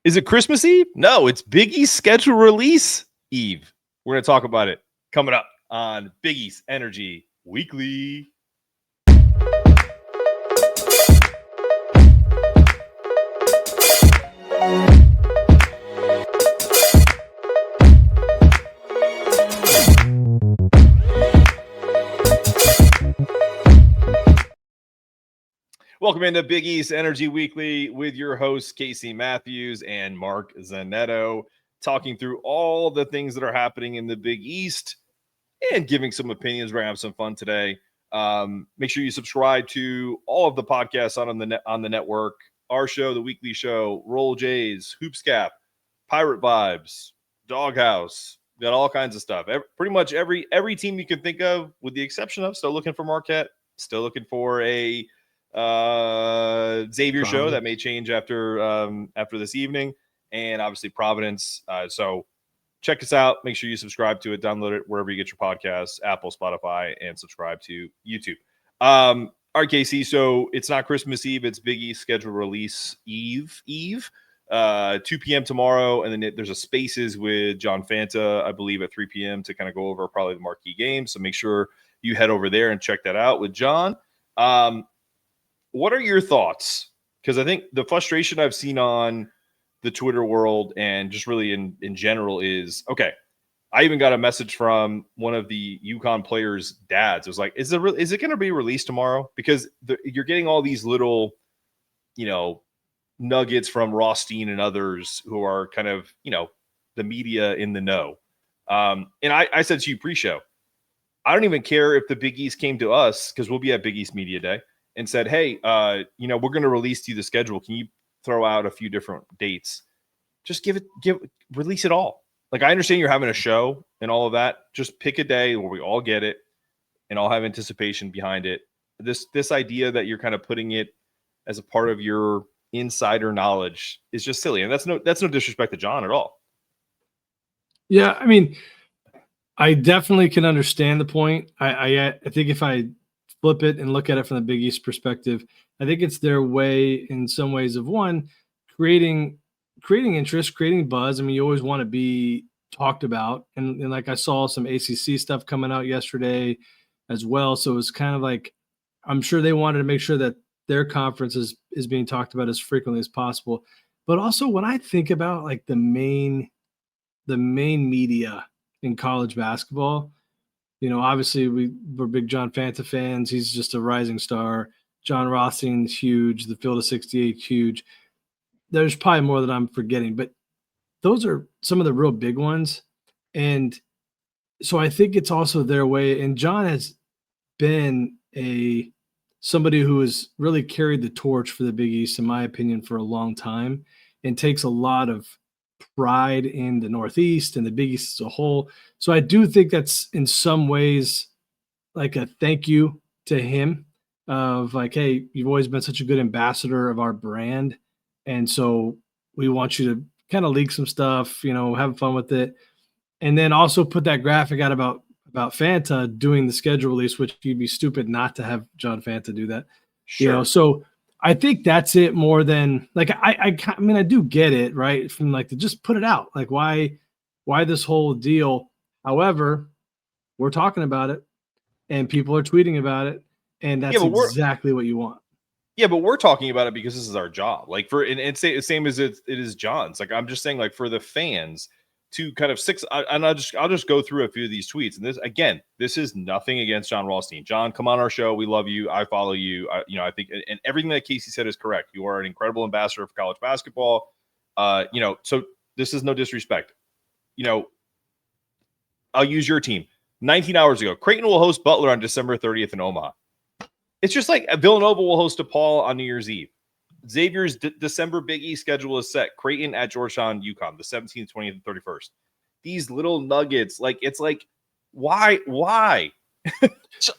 Is it Christmas Eve? No, it's Big East schedule release Eve. We're going to talk about it coming up on Big East Energy Weekly. Welcome into Big East Energy Weekly with your hosts, Casey Matthews and Mark Zanetto, talking through all the things that are happening in the Big East and giving some opinions. We're going to have some fun today. Make sure you subscribe to all of the podcasts on the network. Our show, the weekly show, Roll Jays, Hoopscap, Pirate Vibes, Doghouse. We got all kinds of stuff. Pretty much every team you can think of, with the exception of still looking for Marquette, still looking for a Xavier show that may change after this evening, and obviously Providence. So check us out. Make sure you subscribe to it, download it wherever you get your podcasts, Apple, Spotify, and subscribe to YouTube. All right, Casey. So it's not Christmas Eve; it's Big East schedule release Eve. 2 p.m. tomorrow, and then there's a Spaces with John Fanta, I believe, at 3 p.m. to kind of go over probably the marquee games. So make sure you head over there and check that out with John. What are your thoughts? Because I think the frustration I've seen on the Twitter world and just really in general is, okay, I even got a message from one of the UConn players' dads. It was like, is it going to be released tomorrow? Because you're getting all these little, nuggets from Rothstein and others who are kind of, the media in the know. And I said to you pre-show, I don't even care if the Big East came to us, because we'll be at Big East Media Day, and said, hey, we're going to release to you the schedule. Can you throw out a few different dates? Just release it all. Like, I understand you're having a show and all of that. Just pick a day where we all get it and all have anticipation behind it. This idea that you're kind of putting it as a part of your insider knowledge is just silly. And that's no disrespect to John at all. Yeah, I mean, I definitely can understand the point. I think if I flip it and look at it from the Big East perspective, I think it's their way in some ways of, one, creating interest, creating buzz. I mean, you always want to be talked about. And like, I saw some ACC stuff coming out yesterday as well. So it was kind of like, I'm sure they wanted to make sure that their conference is being talked about as frequently as possible. But also, when I think about like the main media in college basketball, obviously we're big John Fanta fans. He's just a rising star. John Rothstein is huge. The Field of 68 huge. There's probably more that I'm forgetting, but those are some of the real big ones. And so I think it's also their way. And John has been somebody who has really carried the torch for the Big East, in my opinion, for a long time, and takes a lot of pride in the Northeast and the Big East as a whole. So I do think that's in some ways like a thank you to him of like, hey, you've always been such a good ambassador of our brand. And so we want you to kind of leak some stuff, have fun with it. And then also put that graphic out about Fanta doing the schedule release, which you'd be stupid not to have John Fanta do that. Sure. So I think that's it more than like, I mean, I do get it, right? From like to just put it out. Like, why this whole deal? However, we're talking about it and people are tweeting about it, and that's exactly what you want. Yeah, but we're talking about it because this is our job. Like and same as it is John's. Like, I'm just saying, like, for the fans to kind of I'll just go through a few of these tweets. And this is nothing against John Rothstein. John, come on our show. We love you. I follow you. I think, and everything that Casey said is correct. You are an incredible ambassador for college basketball. So this is no disrespect. I'll use your team. 19 hours ago, Creighton will host Butler on December 30th in Omaha. It's just like Villanova will host DePaul on New Year's Eve. Xavier's December Big East schedule is set. Creighton at Georgetown, UConn, the 17th, 20th, and 31st. These little nuggets, like, it's like, why?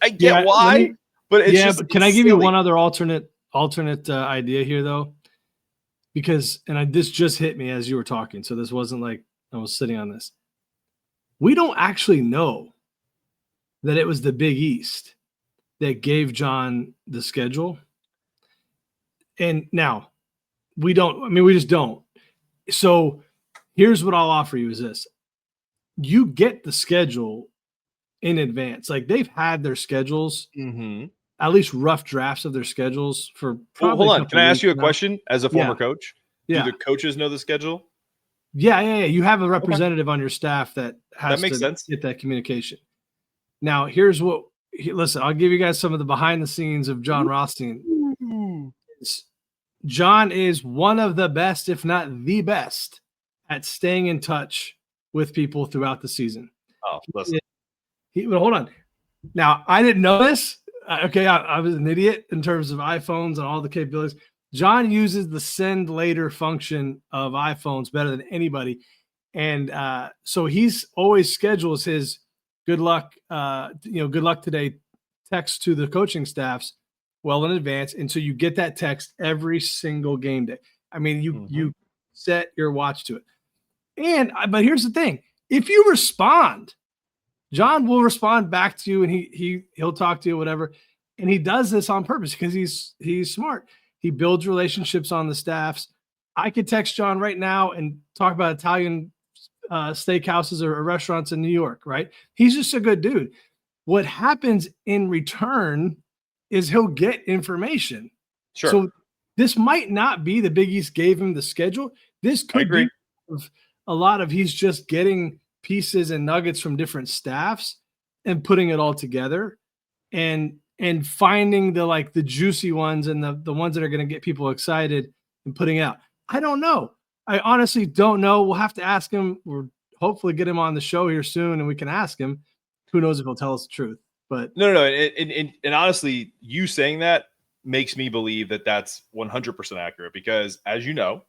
I get why, but it's but can I give you one other alternate idea here, though? Because, this just hit me as you were talking, so this wasn't like I was sitting on this. We don't actually know that it was the Big East that gave John the schedule. And now we just don't. So here's what I'll offer you is this. You get the schedule in advance. Like they've had their schedules, at least rough drafts of their schedules for probably. Hold on. Can I ask you a question as a former Yeah. coach? Yeah. Do the coaches know the schedule? Yeah. You have a representative on your staff that has makes to sense. get that communication. Now, here's what. Listen, I'll give you guys some of the behind the scenes of John Rothstein. John is one of the best, if not the best, at staying in touch with people throughout the season. Oh, listen. Well, hold on. Now, I didn't know this. Okay, I was an idiot in terms of iPhones and all the capabilities. John uses the send later function of iPhones better than anybody. And so he's always schedules his good luck today text to the coaching staffs well in advance. And so you get that text every single game day. I mean, you set your watch to it. But here's the thing. If you respond, John will respond back to you and he'll talk to you, whatever. And he does this on purpose because he's smart. He builds relationships on the staffs. I could text John right now and talk about Italian steakhouses or restaurants in New York, right? He's just a good dude. What happens in return is he'll get information. Sure. So this might not be the Big East gave him the schedule. This could be a lot of he's just getting pieces and nuggets from different staffs and putting it all together and finding the juicy ones and the ones that are going to get people excited and putting it out. I don't know. I honestly don't know. We'll have to ask him. We'll hopefully get him on the show here soon and we can ask him. Who knows if he'll tell us the truth, but no. And honestly, you saying that makes me believe that that's 100% accurate because as you know,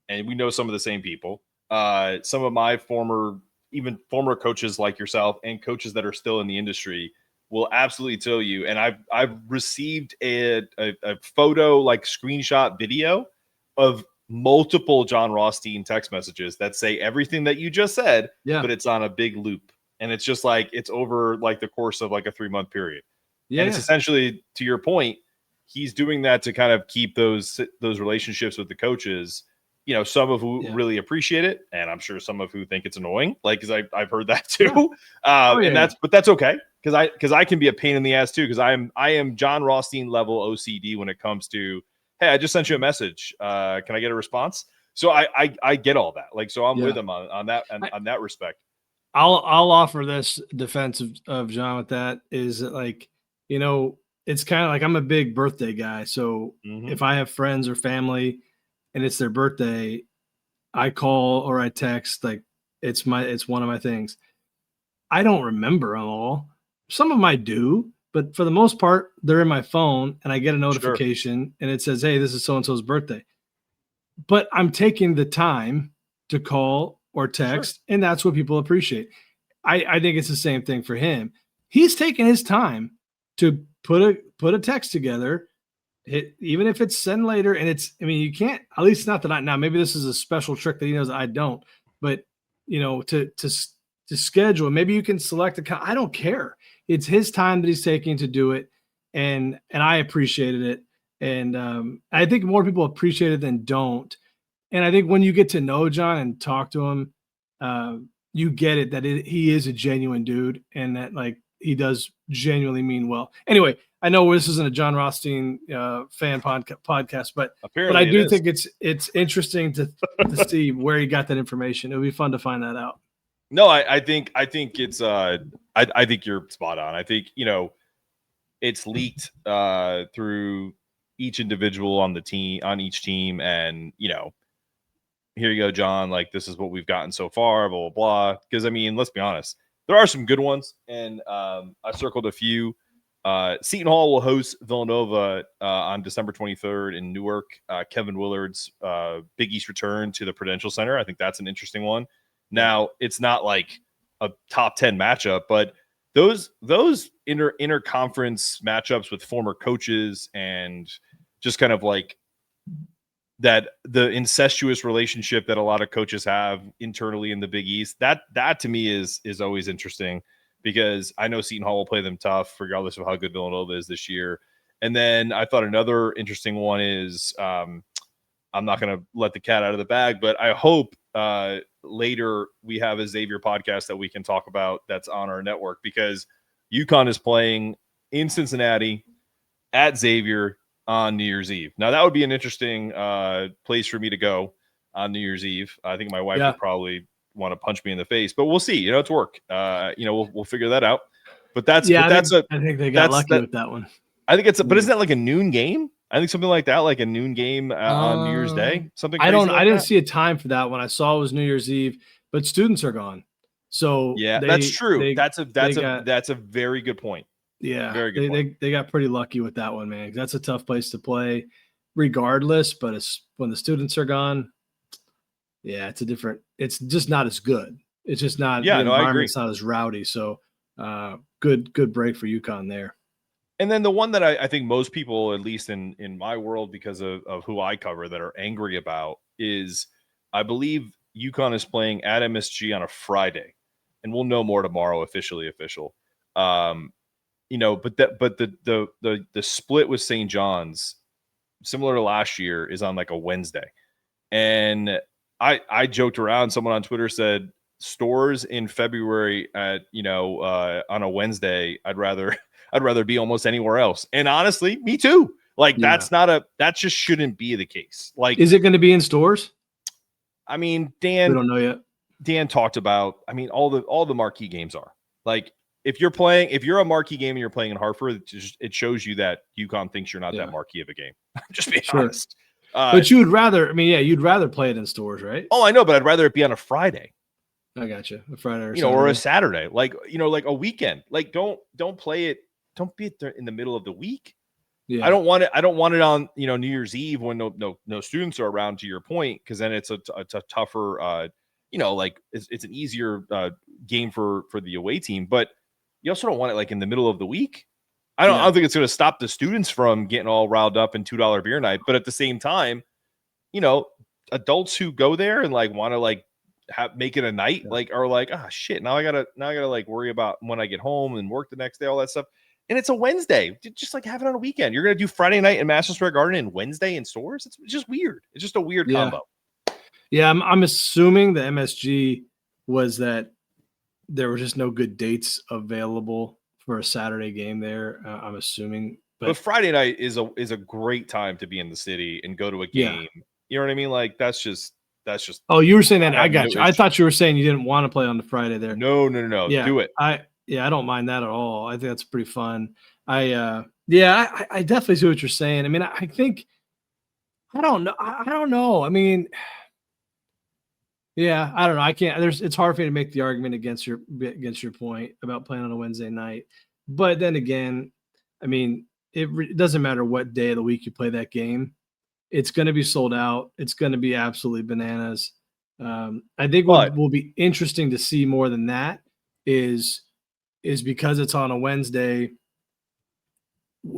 and we know some of the same people, some of my former coaches like yourself and coaches that are still in the industry will absolutely tell you. And I've received a photo, like screenshot video of multiple John Rothstein text messages that say everything that you just said, but it's on a big loop. And it's just like, it's over like the course of like a 3-month period. Yeah. And it's essentially, to your point, he's doing that to kind of keep those relationships with the coaches, some of who really appreciate it. And I'm sure some of who think it's annoying, like, cause I've heard that too. But that's okay. Cause I can be a pain in the ass too. Cause I am John Rothstein level OCD when it comes to, hey, I just sent you a message. Can I get a response? So I get all that. Like, so I'm with him on that, on that respect. I'll offer this defense of John with that is that, like, it's kind of like I'm a big birthday guy. So if I have friends or family and it's their birthday, I call or I text, like it's one of my things. I don't remember them all. Some of them I do, but for the most part, they're in my phone and I get a notification and it says, hey, this is so-and-so's birthday. But I'm taking the time to call or text, and that's what people appreciate. I think it's the same thing for him. He's taking his time to put a text together, even if it's send later, and you can't, at least not that now, maybe this is a special trick that he knows I don't, but to schedule, maybe you can select I don't care. It's his time that he's taking to do it. And I appreciated it. And I think more people appreciate it than don't. And I think when you get to know John and talk to him, you get it that he is a genuine dude and that like he does genuinely mean well. Anyway, I know this isn't a John Rothstein fan podcast, but I do think it's interesting to see where he got that information. It would be fun to find that out. No, I think it's I think you're spot on. I think it's leaked through each individual on the team, on each team, and here you go, John. Like, this is what we've gotten so far, blah, blah, blah. Because, let's be honest. There are some good ones, and I circled a few. Seton Hall will host Villanova on December 23rd in Newark. Kevin Willard's Big East return to the Prudential Center. I think that's an interesting one. Now, it's not like a top 10 matchup, but those interconference matchups with former coaches and just kind of like that the incestuous relationship that a lot of coaches have internally in the Big East, that to me is always interesting because I know Seton Hall will play them tough regardless of how good Villanova is this year. And then I thought another interesting one is I'm not going to let the cat out of the bag, but I hope later we have a Xavier podcast that we can talk about that's on our network, because UConn is playing in Cincinnati at Xavier on New Year's Eve. Now, that would be an interesting place for me to go on New Year's Eve. I think my wife would probably want to punch me in the face, but we'll see. It's work. We'll figure that out. But I think they got lucky with that one. I think but isn't that like a noon game? I think something like that, like a noon game on New Year's Day. Something. I didn't see a time for that one. I saw it was New Year's Eve, but students are gone. So yeah, that's true. That's a very good point. Yeah, very good. They got pretty lucky with that one, man. That's a tough place to play, regardless. But when the students are gone, yeah, it's just not as good. It's just not. Yeah, the environment's not as rowdy. So, good break for UConn there. And then the one that I think most people, at least in my world, because of who I cover, that are angry about is, I believe UConn is playing at MSG on a Friday, and we'll know more tomorrow, official. But the split with St. John's, similar to last year, is on like a Wednesday. And I joked around. Someone on Twitter said, stores in February at on a Wednesday, I'd rather be almost anywhere else. And honestly, me too. Like that just shouldn't be the case. Like, is it going to be in stores? I mean, Dan, we don't know yet. Dan talked about, I mean, all the marquee games are like, if you're a marquee game and you're playing in Hartford, it shows you that UConn thinks you're not that marquee of a game. Just being honest. But you'd rather play it in stores, right? Oh, I know, but I'd rather it be on a Friday. I gotcha. A Friday or or a Saturday, like a weekend. Like don't play it. Don't be in the middle of the week. Yeah. I don't want it on New Year's Eve when no students are around. To your point, because then it's a tougher. It's an easier game for the away team, but you also don't want it like in the middle of the week. I don't think it's going to stop the students from getting all riled up in $2 beer night, but at the same time, adults who go there and like want to like make it a night, like are like, shit, now I gotta like worry about when I get home and work the next day, all that stuff. And it's a Wednesday, just like have it on a weekend. You're gonna do Friday night in Madison Square Garden and Wednesday in stores. It's just weird. It's just a weird combo. Yeah, I'm assuming the MSG was that there were just no good dates available for a Saturday game there. I'm assuming, but Friday night is a great time to be in the city and go to a game. Yeah. You know what I mean? Like that's just. Oh, you were saying that. I got you. I thought you were saying you didn't want to play on the Friday there. No. Yeah, do it. I don't mind that at all. I think that's pretty fun. I definitely see what you're saying. I mean, I think I don't know. I mean, yeah, I don't know. I can't. It's hard for me to make the argument against your point about playing on a Wednesday night. But then again, I mean, it doesn't matter what day of the week you play that game. It's going to be sold out. It's going to be absolutely bananas. I think what will be interesting to see more than that is because it's on a Wednesday.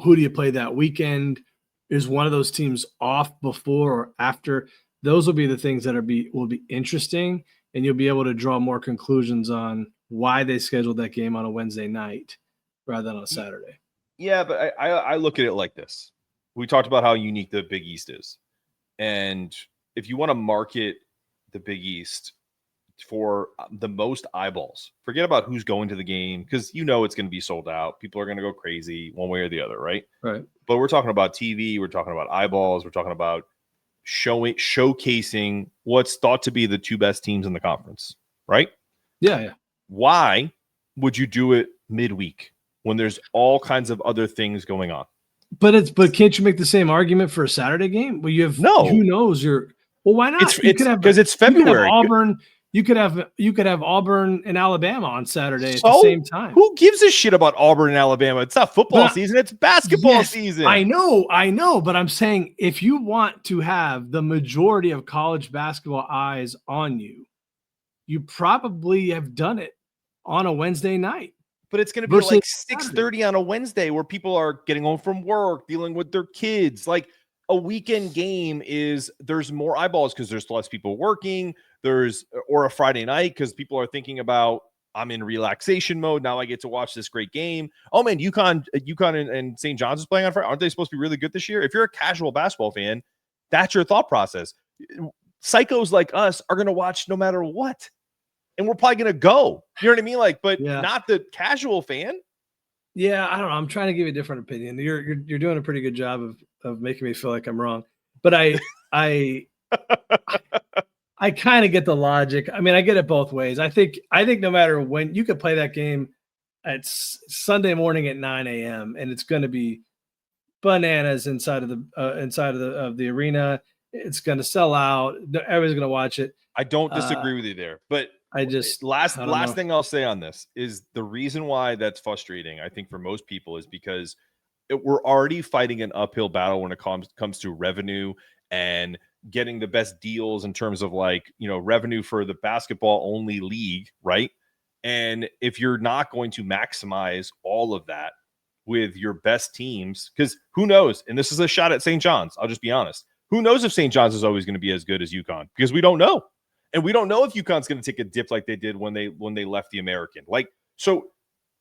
Who do you play that weekend? Is one of those teams off before or after? Those will be the things that will be interesting, and you'll be able to draw more conclusions on why they scheduled that game on a Wednesday night rather than on a Saturday. Yeah, but I look at it like this. We talked about how unique the Big East is. And if you want to market the Big East for the most eyeballs, forget about who's going to the game, because it's going to be sold out. People are going to go crazy one way or the other, right? Right. But we're talking about TV. We're talking about eyeballs. We're talking about showcasing what's thought to be the two best teams in the conference, right? Yeah. Why would you do it midweek when there's all kinds of other things going on? But can't you make the same argument for a Saturday game? Well, you have who knows why not? Because it's February. You could have Auburn and Alabama on Saturday at the same time. Who gives a shit about Auburn and Alabama? It's not football season, it's basketball season. I know, but I'm saying if you want to have the majority of college basketball eyes on you, you probably have done it on a Wednesday night. But it's going to be like 6:30 on a Wednesday where people are getting home from work, dealing with their kids. Like a weekend game there's more eyeballs because there's less people working. Or a Friday night because people are thinking about, I'm in relaxation mode. Now I get to watch this great game. Oh man, UConn and St. John's is playing on Friday. Aren't they supposed to be really good this year? If you're a casual basketball fan, That's your thought process. Psychos like us are going to watch no matter what. And we're probably going to go. You know what I mean? Like, but not the casual fan. Yeah, I don't know. I'm trying to give you a different opinion. You're doing a pretty good job of making me feel like I'm wrong. But I kind of get the logic. I mean, I get it both ways. I think no matter when you could play that game at Sunday morning at 9 a.m. and it's going to be bananas inside of the arena. It's going to sell out. Everybody's going to watch it. I don't disagree with you there, but last thing I'll say on this is the reason why that's frustrating, I think, for most people is because we're already fighting an uphill battle when it comes to revenue and getting the best deals in terms of revenue for the basketball only league, right? And if you're not going to maximize all of that with your best teams, because who knows? And this is a shot at St. John's. I'll just be honest. Who knows if St. John's is always going to be as good as UConn? Because we don't know. And we don't know if UConn's going to take a dip like they did when they left the American. So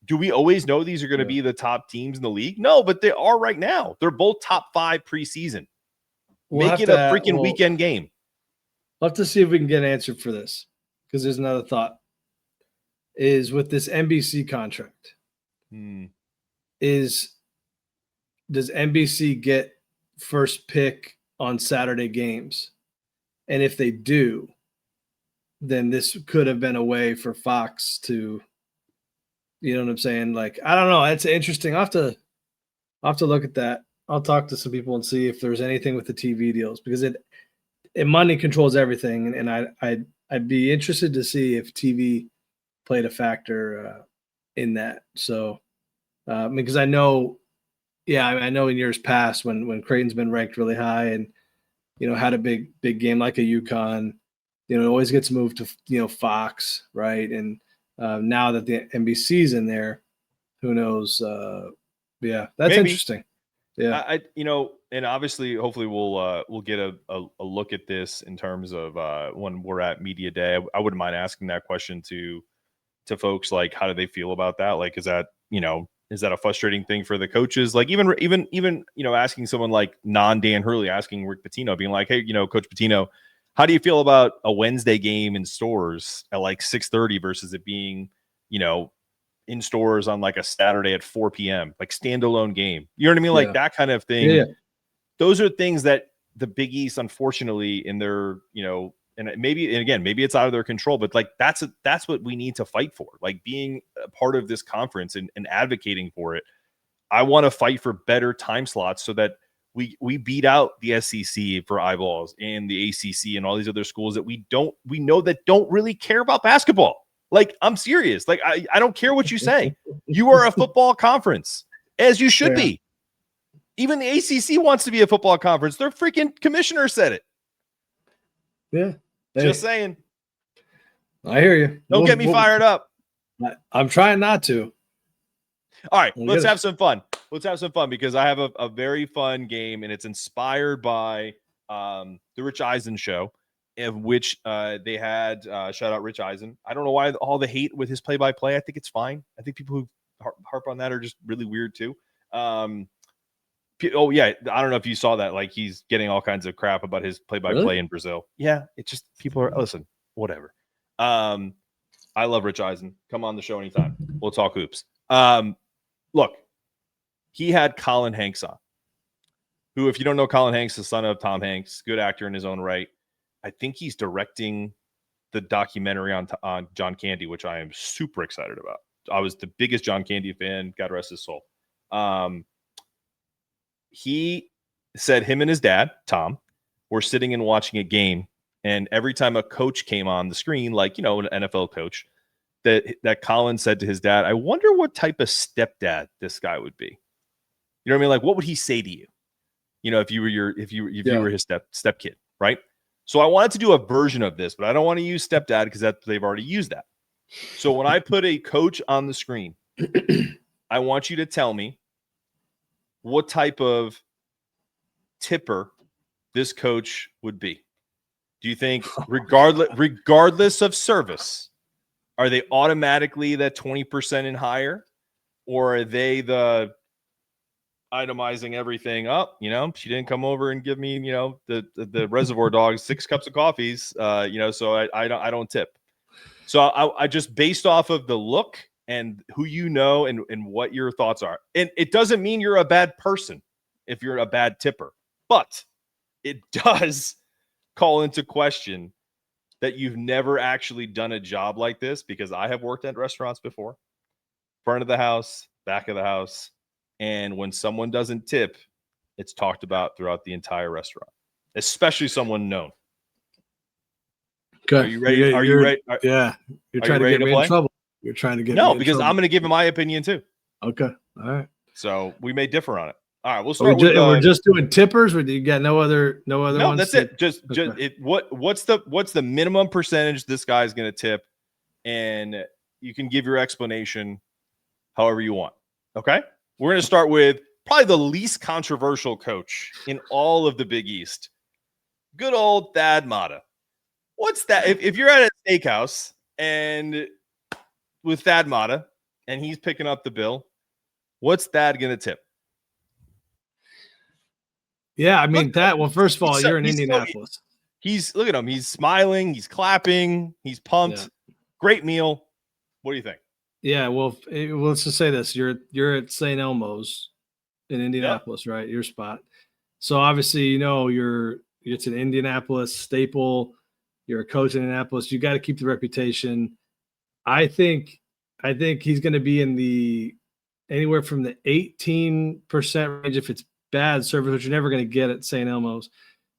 do we always know these are going to be the top teams in the league? No, but they are right now. They're both top 5 preseason. Make it a freaking weekend game. We'll have to see if we can get an answer for this, because there's another thought. Is with this NBC contract, does NBC get first pick on Saturday games? And if they do, then this could have been a way for Fox to, you know what I'm saying? I don't know. It's interesting. I'll have to look at that. I'll talk to some people and see if there's anything with the TV deals, because it money controls everything. And I'd be interested to see if TV played a factor in that. So, because I know in years past when Creighton's been ranked really high and, had a big game like a UConn, it always gets moved to, Fox, right? And now that the NBC's in there, who knows? That's maybe. Interesting. Yeah. And obviously, hopefully we'll get a look at this in terms of when we're at Media Day. I wouldn't mind asking that question to folks, how do they feel about that? Is that a frustrating thing for the coaches? Even asking someone like non-Dan Hurley, asking Rick Pitino, being like, hey, Coach Pitino, how do you feel about a Wednesday game in stores at 6:30 versus it being, in stores on a Saturday at 4 p.m., standalone game? You know what I mean? That kind of thing. Yeah. Those are things that the Big East, unfortunately, in their, and maybe it's out of their control, but that's what we need to fight for. Being a part of this conference and advocating for it. I want to fight for better time slots so that we beat out the SEC for eyeballs and the ACC and all these other schools that we know that don't really care about basketball. I'm serious. I don't care what you say. You are a football conference, as you should be. Even the ACC wants to be a football conference. Their freaking commissioner said it. Yeah. Just saying. I hear you. Don't get me fired up. I'm trying not to. All right, let's have some fun. Let's have some fun, because I have a very fun game, and it's inspired by the Rich Eisen show, of which they had shout out Rich Eisen. I don't know why all the hate with his play-by-play. I think it's fine. I think people who harp on that are just really weird too. Oh yeah, I don't know if you saw that. He's getting all kinds of crap about his play-by-play in Brazil. Yeah, it's just people are listen, whatever. I love Rich Eisen. Come on the show anytime. We'll talk hoops. Look, he had Colin Hanks on, who, if you don't know Colin Hanks, the son of Tom Hanks, good actor in his own right. I think he's directing the documentary on John Candy, which I am super excited about. I was the biggest John Candy fan. God rest his soul. He said him and his dad, Tom, were sitting and watching a game, and every time a coach came on the screen, an NFL coach, that Colin said to his dad, I wonder what type of stepdad this guy would be. You know what I mean? What would he say to you? If you were his step kid, right? So I wanted to do a version of this, but I don't want to use stepdad because they've already used that. So when I put a coach on the screen, I want you to tell me what type of tipper this coach would be. Do you think, regardless of service, are they automatically that 20% and higher, or are they the itemizing everything up. She didn't come over and give me, the Reservoir Dogs 6 cups of coffees. So I don't tip. So I just based off of the look and who and what your thoughts are. And it doesn't mean you're a bad person if you're a bad tipper, but it does call into question that you've never actually done a job like this, because I have worked at restaurants before, front of the house, back of the house. And when someone doesn't tip, it's talked about throughout the entire restaurant, especially someone known. Okay. Are you ready? Are you ready? Yeah. You're trying to get me in trouble. You're trying to get no, me in because trouble. I'm going to give him my opinion too. Okay. All right. So we may differ on it. All right, we'll start with. We're just doing tippers, or you got no other no, ones? That's it. Just what's the minimum percentage this guy's going to tip, and you can give your explanation however you want. Okay, we're going to start with probably the least controversial coach in all of the Big East. Good old Thad Matta. What's that? If you're at a steakhouse and with Thad Matta and he's picking up the bill, what's Thad going to tip? Yeah, I mean that. Well, first of all, you're in Indianapolis. Look at him. He's smiling. He's clapping. He's pumped. Yeah. Great meal. What do you think? Yeah. Well, let's just say this: you're at St. Elmo's in Indianapolis, right? Your spot. So obviously, it's an Indianapolis staple. You're a coach in Indianapolis. You got to keep the reputation. I think he's going to be in the anywhere from the 18% range if it's bad service, which you're never going to get at St. Elmo's.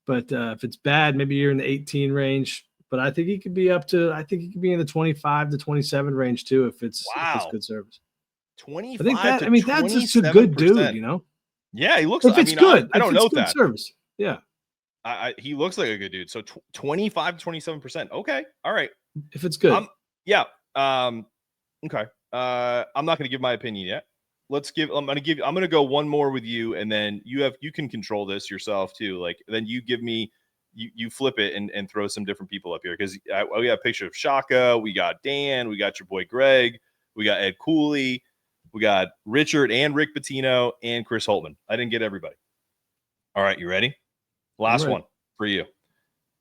But if it's bad, maybe you're in the 18 range. But I think he could be in the 25 to 27 range too if it's good service. 25 that's just a good dude, Yeah, he looks. If it's good, I don't know that service. Yeah, he looks like a good dude. So 25 to 27%. Okay, all right. If it's good, okay. I'm not going to give my opinion yet. I'm going to go one more with you, and then you can control this yourself too. Like then you give me, you flip it and throw some different people up here, because we got a picture of Shaka, we got Dan, we got your boy Greg, we got Ed Cooley, we got Richard and Rick Pitino and Chris Holtman. I didn't get everybody. All right, you ready? Last one for you.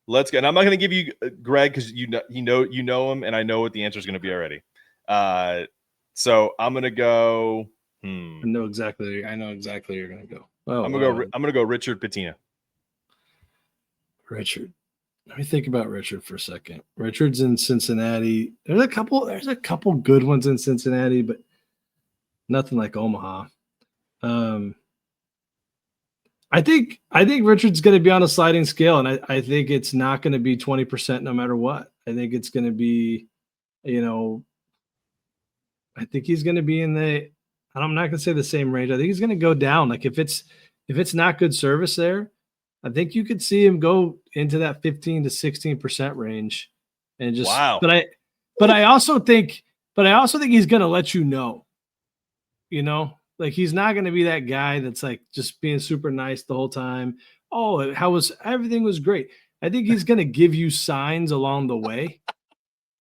Let's go. And I'm not going to give you Greg because you know him, and I know what the answer is going to be already. So I'm going to go. I know exactly you're going to go. I'm going to go Richard Pitino. Richard. Let me think about Richard for a second. Richard's in Cincinnati. There's a couple good ones in Cincinnati, but nothing like Omaha. I think Richard's going to be on a sliding scale, and I think it's not going to be 20% no matter what. I think it's going to be, I think he's going to be in the. I'm not going to say the same range. I think he's going to go down. Like if it's not good service there, I think you could see him go into that 15 to 16% range, and just. Wow. But I also think he's going to let you know. Like he's not going to be that guy that's like just being super nice the whole time. Oh, everything was great. I think he's going to give you signs along the way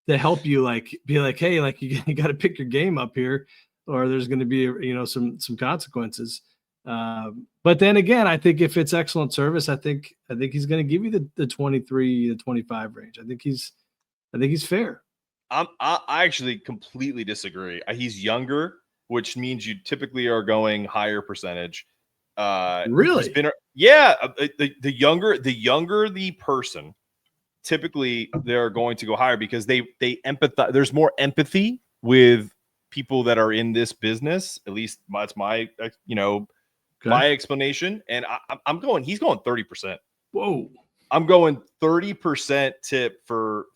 to help you, like be like, hey, like you got to pick your game up here, or there's going to be some consequences. But then again, I think if it's excellent service, I think he's going to give you the 23 to 25 range. I think he's fair. I actually completely disagree. He's younger, which means you typically are going higher percentage. Really? The younger the person, typically they're going to go higher because they empathize. There's more empathy with people that are in this business. At least that's my my explanation. And he's going 30%. Whoa. I'm going 30% tip for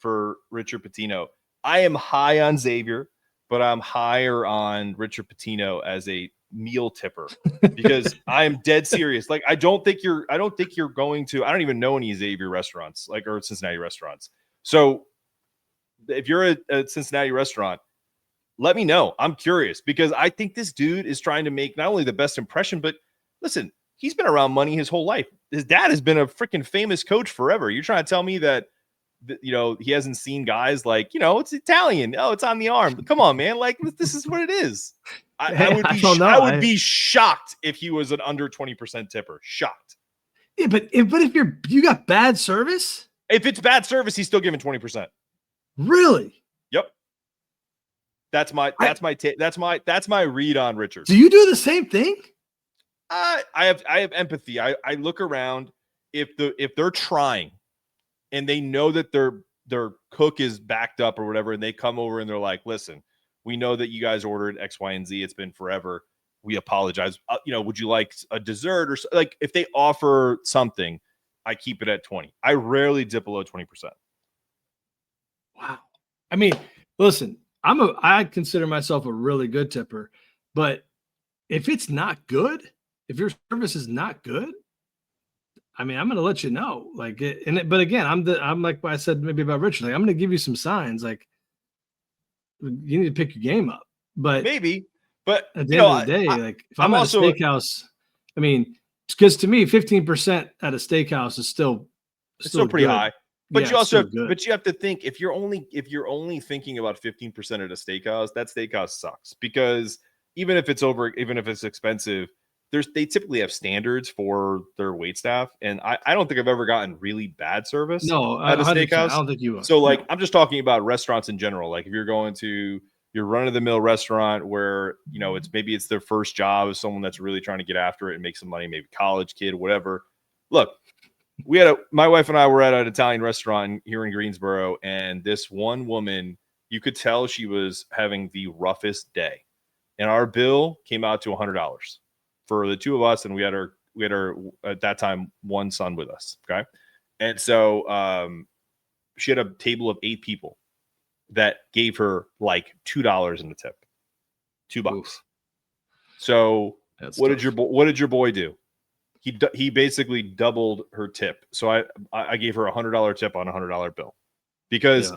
Richard Pitino. I am high on Xavier, but I'm higher on Richard Pitino as a meal tipper because I'm dead serious. Like I don't think you're going to. I don't even know any Xavier restaurants or Cincinnati restaurants. So if you're a Cincinnati restaurant, let me know. I'm curious because I think this dude is trying to make not only the best impression, but listen, he's been around money his whole life. His dad has been a freaking famous coach forever. You're trying to tell me that he hasn't seen guys like, it's Italian. Oh, it's on the arm. Come on, man. Like, this is what it is. I would be shocked if he was an under 20% tipper. Shocked. Yeah, but if you got bad service, if it's bad service, he's still giving 20%. Really? Yep. That's my read on Richard. Do you do the same thing? I have empathy. I look around if they're trying and they know that their cook is backed up or whatever, and they come over and they're like, listen, we know that you guys ordered X, Y, and Z. It's been forever. We apologize. Would you like a dessert or like if they offer something, I keep it at 20. I rarely dip below 20%. Wow. I mean, listen, I consider myself a really good tipper, but if it's not good, if your service is not good, I mean, I'm going to let you know. Like, but again, I'm like I said maybe about Richard. Like, I'm going to give you some signs. Like, you need to pick your game up. But maybe. But at the end of the day, like if I'm at a steakhouse, I mean, because to me, 15% at a steakhouse is still pretty high. But yeah, you also you have to think if you're only thinking about 15% at a steakhouse, that steakhouse sucks, because even if it's expensive, they typically have standards for their wait staff, and I don't think I've ever gotten really bad service at a steakhouse. I don't think you will. So like I'm just talking about restaurants in general. Like if you're going to your run-of-the-mill restaurant where it's their first job as someone that's really trying to get after it and make some money, maybe college kid, whatever. Look, my wife and I were at an Italian restaurant here in Greensboro, and this one woman, you could tell she was having the roughest day, and our bill came out to $100 for the two of us, and we had our at that time one son with us. Okay, and so she had a table of 8 people that gave her like $2 in the tip, $2. Oof. So what did your boy do? He basically doubled her tip. So I gave her $100 tip on a $100 bill, because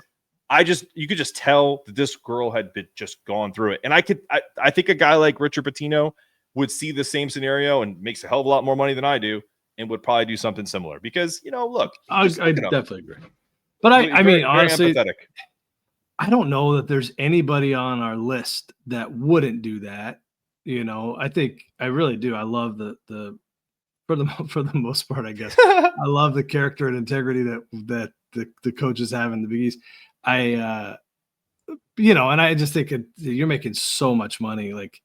you could just tell that this girl had just gone through it. And I think a guy like Richard Pitino would see the same scenario and makes a hell of a lot more money than I do, and would probably do something similar, because look, I definitely agree. But I mean, honestly, empathetic. I don't know that there's anybody on our list that wouldn't do that. I really do. I love the for the most part, I guess. I love the character and integrity that the coaches have in the Big East. And I just think you're making so much money, like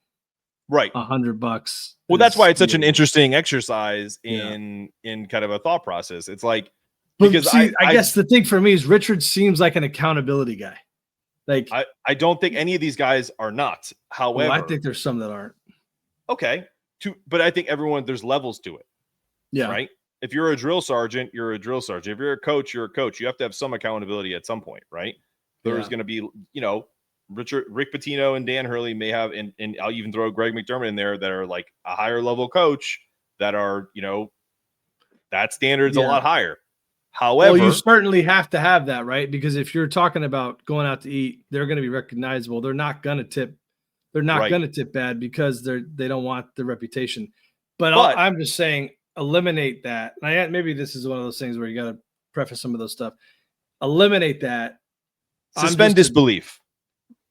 right, $100. Well, that's why it's such an interesting exercise in kind of a thought process. It's like, because I guess the thing for me is Richard seems like an accountability guy. Like I don't think any of these guys are not. However, I think there's some that aren't. Okay. But I think there's levels to it. Yeah. Right. If you're a drill sergeant, you're a drill sergeant. If you're a coach, you're a coach. You have to have some accountability at some point, right? There's going to be, Rick Pitino and Dan Hurley may have, and I'll even throw Greg McDermott in there, that are like a higher level coach that are, that standard's a lot higher. However, you certainly have to have that, right? Because if you're talking about going out to eat, they're going to be recognizable. They're not going to tip. They're not going to tip bad because they don't want the reputation. But I'm just saying, eliminate that. Maybe this is one of those things where you got to preface some of those stuff. Eliminate that. Suspend disbelief.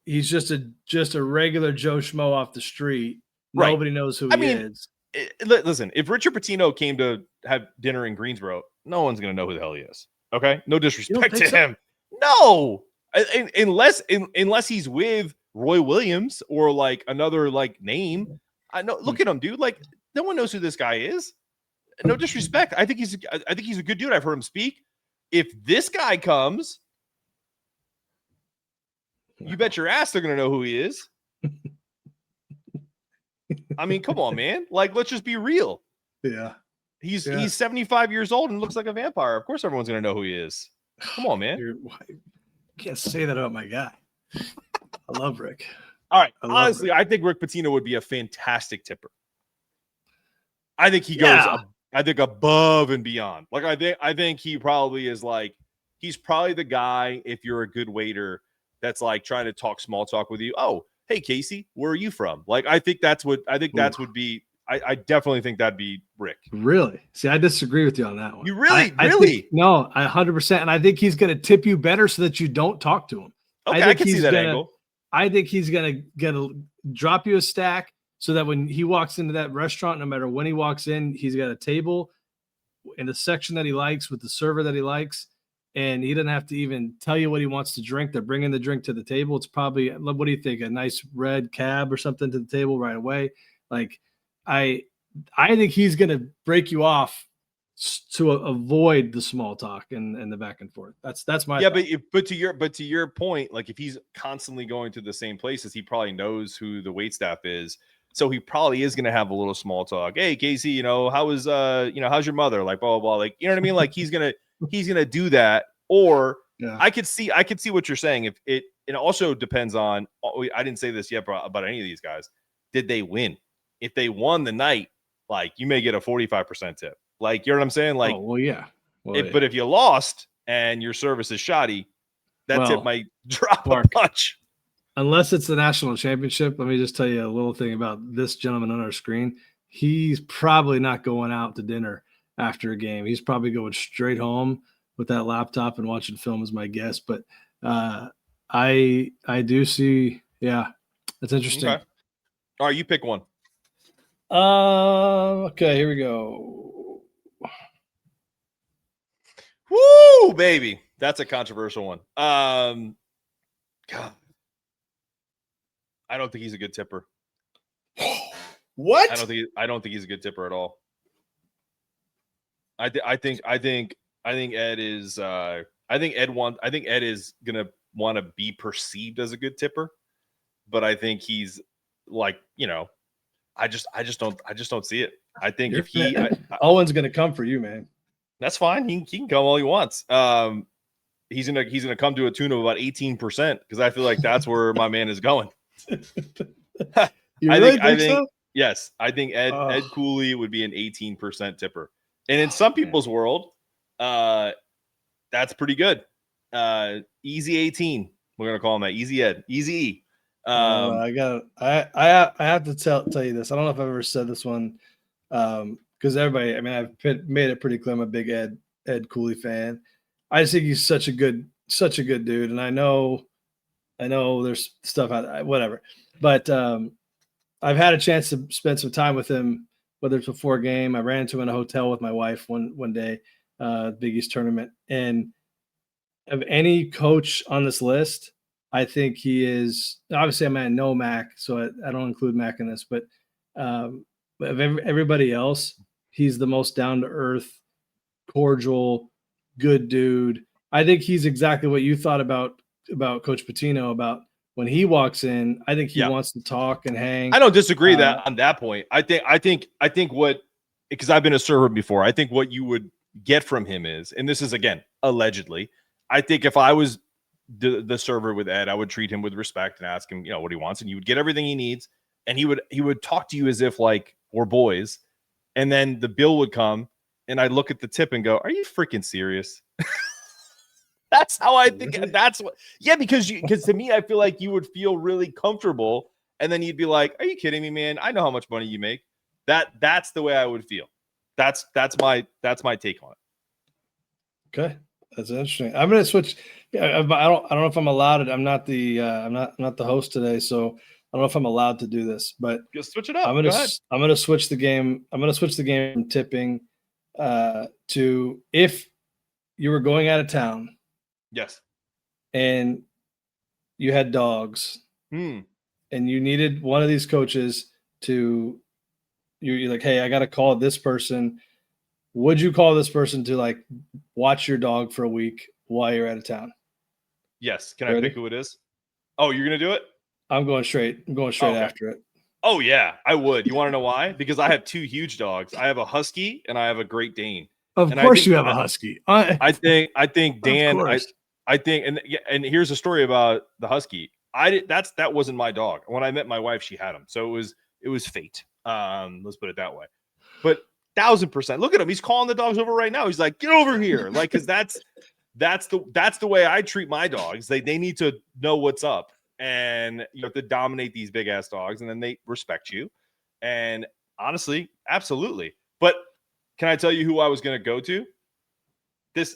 He's just a regular Joe Schmo off the street. Right. Nobody knows who he is. Listen, if Richard Pitino came to have dinner in Greensboro, no one's going to know who the hell he is. Okay? No disrespect to him. No. Unless he's with Roy Williams or like another like name. I know. Look at him, dude. Like, no one knows who this guy is. No disrespect. I think he's a good dude. I've heard him speak. If this guy comes, you bet your ass they're going to know who he is. I mean, come on, man. Like, let's just be real. Yeah. He's 75 years old and looks like a vampire. Of course everyone's going to know who he is. Come on, man. You can't say that about my guy. I love Rick. All right. Honestly, I think Rick Pitino would be a fantastic tipper. I think he goes above and beyond. Like, I think he probably is like, he's probably the guy, if you're a good waiter, that's like trying to talk small talk with you. Oh, hey, Casey, where are you from? Like, I think that would be, I definitely think that'd be Rick. Really? See, I disagree with you on that one. You really? No, 100%. And I think he's going to tip you better so that you don't talk to him. Okay, I can see that angle. I think he's going to drop you a stack so that when he walks into that restaurant, no matter when he walks in, he's got a table in the section that he likes with the server that he likes. And he doesn't have to even tell you what he wants to drink. They're bringing the drink to the table. It's probably, what do you think? A nice red cab or something to the table right away. Like I think he's going to break you off to avoid the small talk and the back and forth. That's my thought. But to your point, like if he's constantly going to the same places, he probably knows who the wait staff is. So he probably is going to have a little small talk. Hey, Casey, how was how's your mother? Like blah blah blah. Like you know what I mean? Like he's gonna do that. Or I could see what you're saying. If it also depends on. I didn't say this yet about any of these guys. Did they win? If they won the night, like you may get a 45% tip. Like you know what I'm saying? Like, but if you lost and your service is shoddy, that tip might drop a bunch. Unless it's the national championship, let me just tell you a little thing about this gentleman on our screen. He's probably not going out to dinner after a game. He's probably going straight home with that laptop and watching film is my guess. But I do see, that's interesting. Okay. All right, you pick one. Okay, here we go. Woo, baby. That's a controversial one. God. I don't think he's a good tipper. What? I don't think he's a good tipper at all. I think Ed is gonna want to be perceived as a good tipper, but I think he's like, I just don't see it. I think Owen's gonna come for you, man. That's fine. He can come all he wants. He's gonna come to a tune of about 18% because I feel like that's where my man is going. I think so? Yes. I think Ed Cooley would be an 18% tipper. And in some people's world, that's pretty good. Easy 18. We're gonna call him that. Easy Ed. Easy E. I have to tell you this. I don't know if I've ever said this one. Because everybody, I mean, I've made it pretty clear I'm a big Ed Cooley fan. I just think he's such a good dude. And I know there's stuff out, whatever. But I've had a chance to spend some time with him, whether it's before a game. I ran into him in a hotel with my wife one day, Big East tournament. And of any coach on this list, I think he is, obviously I know Mac, so I don't include Mac in this, but of everybody else, he's the most down-to-earth, cordial, good dude. I think he's exactly what you thought about Coach Pitino, about when he walks in. I think he wants to talk and hang. I don't disagree on that point. I think what, because I've been a server before, I think what you would get from him is, and this is again allegedly, I think if I was the server with Ed, I would treat him with respect and ask him, what he wants, and you would get everything he needs, and he would talk to you as if like we're boys, and then the bill would come, and I'd look at the tip and go, "Are you freaking serious?" That's how I think. That's what. Yeah, because to me, I feel like you would feel really comfortable, and then you'd be like, "Are you kidding me, man? I know how much money you make." That's the way I would feel. That's my take on it. Okay, that's interesting. I'm gonna switch. I don't know if I'm allowed. I'm not the host today, so I don't know if I'm allowed to do this. But just switch it up. I'm gonna switch the game. I'm gonna switch the game from tipping to if you were going out of town. Yes. And you had dogs. And you needed one of these coaches to. You're like, hey, I got to call this person. Would you call this person to like watch your dog for a week while you're out of town? Yes. Can I pick who it is? Oh, you're going to do it? I'm going straight after it. Oh yeah, I would. You want to know why? Because I have two huge dogs. I have a Husky and I have a Great Dane. Of course you have a Husky. I think Dan, I think, and here's a story about the Husky. That wasn't my dog. When I met my wife, she had him. So it was fate. Let's put it that way. But 1000%. Look at him. He's calling the dogs over right now. He's like, get over here. Like, cause that's the way I treat my dogs. They need to know what's up, and you have to dominate these big ass dogs, and then they respect you. And honestly, absolutely. But can I tell you who I was going to go to?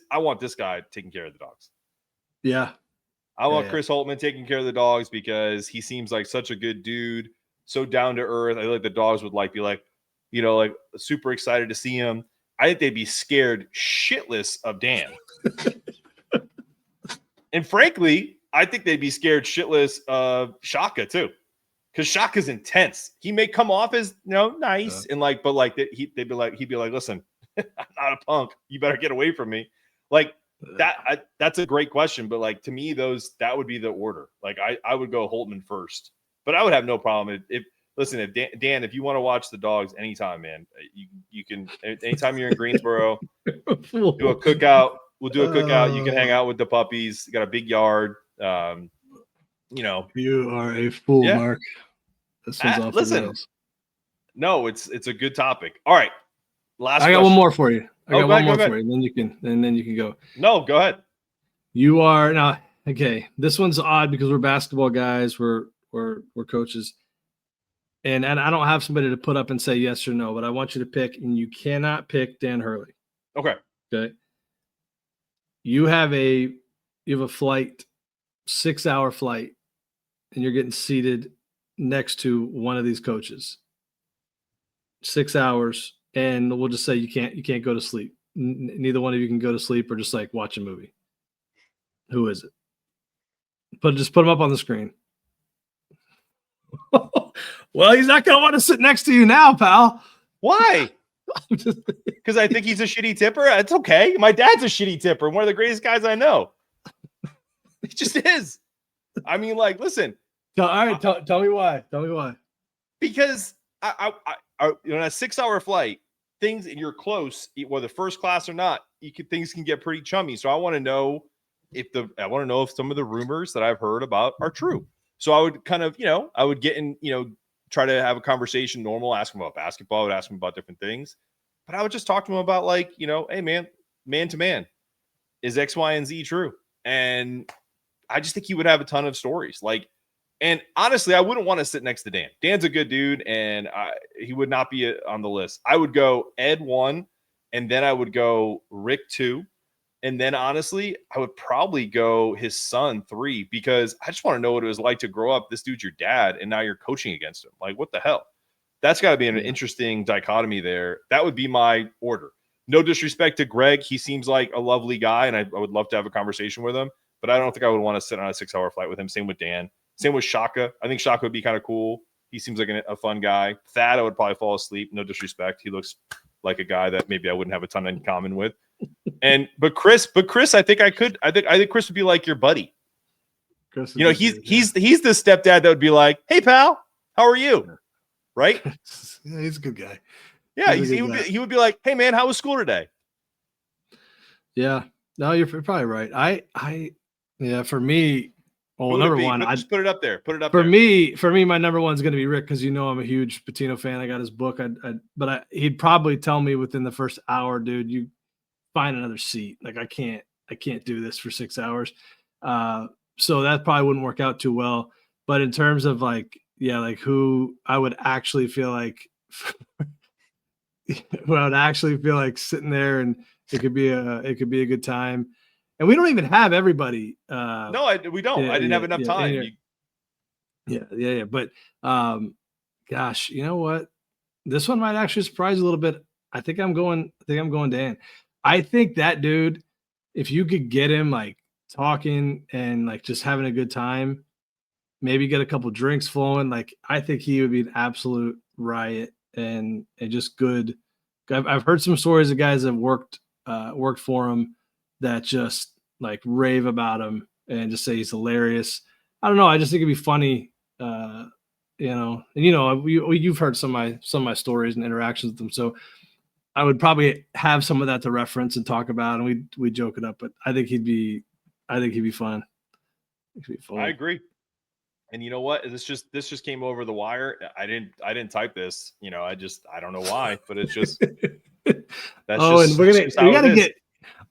I want this guy taking care of the dogs. Yeah. I want Chris Holtman taking care of the dogs because he seems like such a good dude. so down to earth. I feel like the dogs would be like, like super excited to see him. I think they'd be scared shitless of Dan. And frankly, I think they'd be scared shitless of Shaka too. Because Shaka's intense. He may come off as nice and but he'd be like, listen, I'm not a punk. You better get away from me. Like that. That's a great question, but to me, that would be the order. Like I would go Holtman first, but I would have no problem if Dan, if you want to watch the dogs anytime, man, you can. Anytime you're in Greensboro, do a cookout. We'll do a cookout. You can hang out with the puppies. You got a big yard. You are a fool, Mark. This one's off the rails. No, it's a good topic. All right, last. I got one more for you. I got one more for you. Then you can go. No, go ahead. You are now okay. This one's odd because we're basketball guys. We're coaches, and I don't have somebody to put up and say yes or no. But I want you to pick, and you cannot pick Dan Hurley. Okay. Okay. You have a flight, 6-hour flight, and you're getting seated next to one of these coaches. 6 hours, and we'll just say you can't go to sleep. Neither one of you can go to sleep or just watch a movie. Who is it? Just put him up on the screen. Well, he's not gonna want to sit next to you now, pal. Why? Because I think he's a shitty tipper. It's okay. My dad's a shitty tipper. One of the greatest guys I know. He just is. I mean, listen. All right, tell me why. Tell me why. Because I on a 6-hour flight, things, and you're close, whether first class or not, things can get pretty chummy. So I want to know if some of the rumors that I've heard about are true. So I would kind of, I would get in, try to have a conversation, normal, ask him about basketball, I would ask him about different things, but I would just talk to him about hey man to man, is X, Y, and Z true? And I just think he would have a ton of stories. And honestly, I wouldn't want to sit next to Dan. Dan's a good dude, and he would not be on the list. I would go Ed 1, and then I would go Rick 2. And then honestly, I would probably go his son 3, because I just want to know what it was like to grow up. This dude's your dad, and now you're coaching against him. What the hell? That's got to be an interesting dichotomy there. That would be my order. No disrespect to Greg. He seems like a lovely guy, and I would love to have a conversation with him. But I don't think I would want to sit on a 6-hour flight with him. Same with Dan. Same with Shaka. I think Shaka would be kind of cool. He seems like a fun guy. Thad, I would probably fall asleep. No disrespect. He looks like a guy that maybe I wouldn't have a ton in common with. But Chris, I think I could. I think Chris would be like your buddy. He's the stepdad that would be like, "Hey pal, how are you?" Right? Yeah, he's a good guy. Yeah, he would be like, "Hey man, how was school today?" Yeah, no, you're probably right. For me, number one, I just put it up there. Put it up for there. me. My number one is going to be Rick, because I'm a huge Pitino fan. I got his book. He'd probably tell me within the first hour, dude, you find another seat. I can't do this for 6 hours. So that probably wouldn't work out too well. But in terms of who I would actually feel sitting there, and it could be a good time. And we don't even have everybody. No, we don't. I didn't have enough time. Yeah. But gosh, you know what? This one might actually surprise you a little bit. I think I'm going Dan. I think that dude, if you could get him talking and just having a good time, maybe get a couple drinks flowing, I think he would be an absolute riot and just good. I've heard some stories of guys that worked for him that just rave about him and just say he's hilarious. I don't know. I just think it'd be funny, and you've heard some of my stories and interactions with them. So I would probably have some of that to reference and talk about, and we joke it up. But I think he'd be fun. I agree. And you know what? This just came over the wire. I didn't type this. I don't know why, but it's just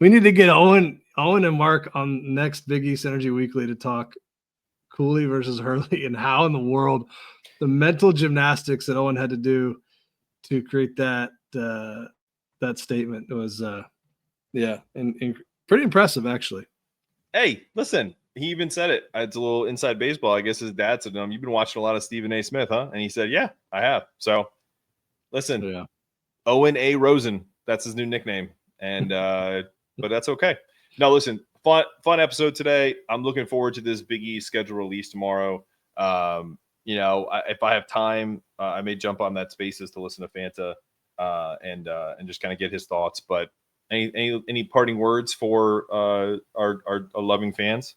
we need to get Owen and Mark on next Big East Energy Weekly to talk Cooley versus Hurley and how in the world the mental gymnastics that Owen had to do to create that statement. It was and pretty impressive, actually. Hey, listen, he even said it. It's a little inside baseball. I guess his dad said, "You've been watching a lot of Stephen A. Smith, huh?" And he said, "Yeah, I have." So, listen, Yeah. Owen A. Rosen, that's his new nickname, and but that's okay. Now, listen, fun episode today. I'm looking forward to this Big East schedule release tomorrow. If I have time, I may jump on that Spaces to listen to Fanta and just kind of get his thoughts. But any parting words for our loving fans?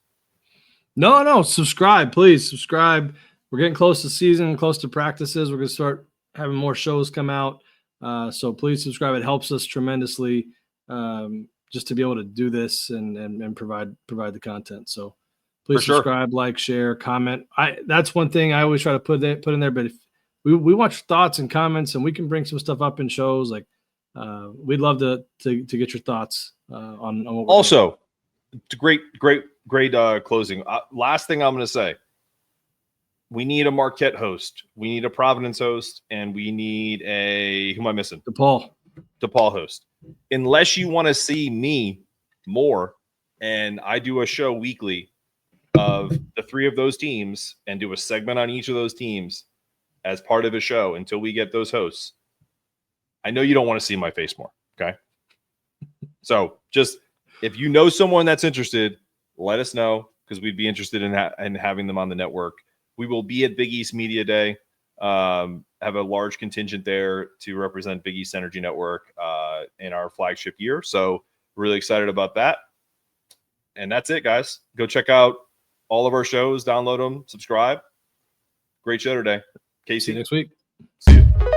No, subscribe, please subscribe. We're getting close to season, close to practices. We're going to start having more shows come out. So please subscribe. It helps us tremendously just to be able to do this and provide the content. So please subscribe, like, share, comment. That's one thing I always try to put in there. But if we want your thoughts and comments, and we can bring some stuff up in shows, like we'd love to get your thoughts on what we're also doing. Great closing. Last thing I'm going to say, we need a Marquette host, we need a Providence host, and we need who am I missing? DePaul host. Unless you want to see me more, and I do a show weekly of the three of those teams and do a segment on each of those teams as part of a show until we get those hosts. I know you don't want to see my face more. Okay. So just, if you know someone that's interested, let us know, because we'd be interested in having them on the network. We will be at Big East Media Day. Have a large contingent there to represent Big East Energy Network in our flagship year. So really excited about that. And that's it, guys. Go check out all of our shows, download them, subscribe. Great show today. Casey. See you next week. See you.